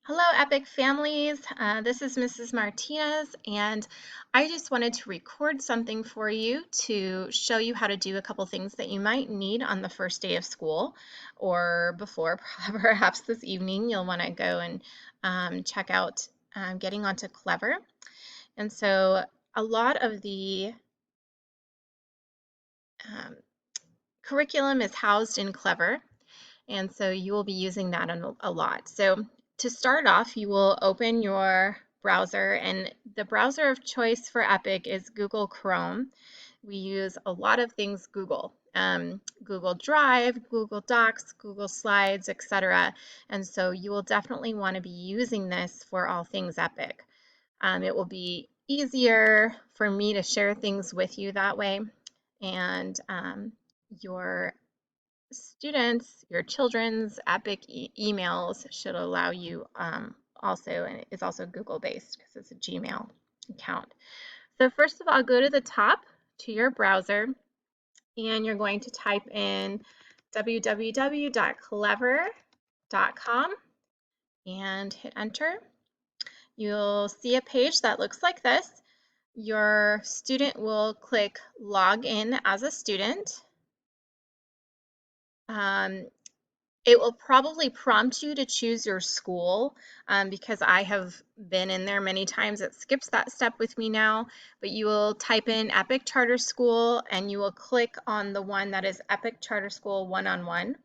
Hello, Epic families. This is Mrs. Martinez, and I just wanted to record something for you to show you how to do a couple things that you might need on the first day of school or before, perhaps this evening. You'll want to go and check out getting onto Clever. And so, a lot of the um, curriculum is housed in Clever. And so you will be using that a lot. So to start off, you will open your browser, and the browser of choice for Epic is Google Chrome. We use a lot of things Google, Google Drive, Google Docs, Google Slides, etc. And so you will definitely want to be using this for all things Epic. It will be easier for me to share things with you that way, and your students, your children's Epic emails should allow you also, and it's also Google based because it's a Gmail account. So first of all, go to the top to your browser and you're going to type in www.clever.com and hit enter. You'll see a page that looks like this. Your student will click log in as a student. Um, It will probably prompt you to choose your school because I have been in there many times. It skips that step with me now, but you will type in Epic Charter School and you will click on the one that is Epic Charter School One-on-One,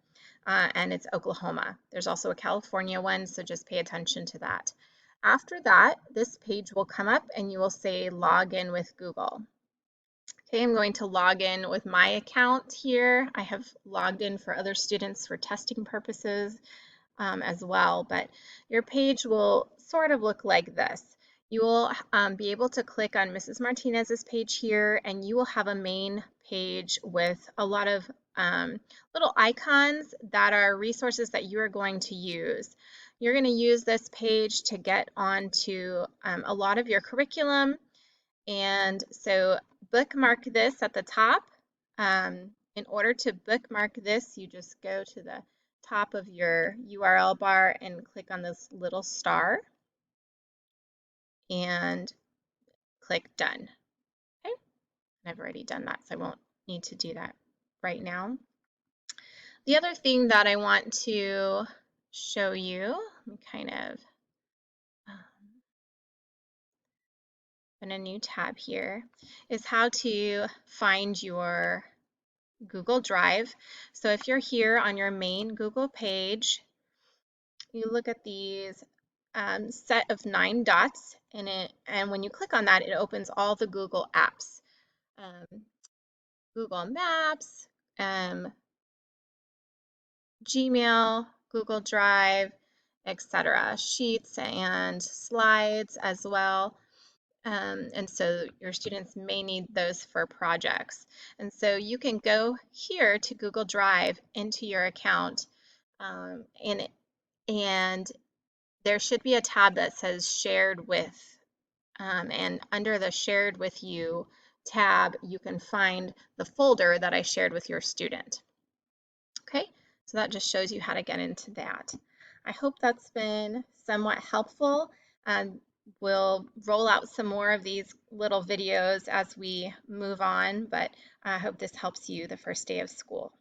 and it's Oklahoma. There's also a California one, so just pay attention to that. After that, this page will come up and you will say log in with Google. Okay, I'm going to log in with my account here. I have logged in for other students for testing purposes as well, but your page will sort of look like this. You will be able to click on Mrs. Martinez's page here, and you will have a main page with a lot of little icons that are resources that you are going to use. You're going to use this page to get onto a lot of your curriculum, and so bookmark this at the top. In order to bookmark this, you just go to the top of your URL bar and click on this little star and click done. Okay, I've already done that, so I won't need to do that right now. The other thing that I want to show you, let me kind of open a new tab here, is how to find your Google Drive. So if you're here on your main Google page, you look at these set of 9 dots, and when you click on that, it opens all the Google apps. Google Maps, Gmail, Google Drive, etc. Sheets and slides as well. And so your students may need those for projects. And so you can go here to Google Drive into your account, and there should be a tab that says shared with, and under the shared with you tab, you can find the folder that I shared with your student. Okay, so that just shows you how to get into that. I hope that's been somewhat helpful. We'll roll out some more of these little videos as we move on, but I hope this helps you the first day of school.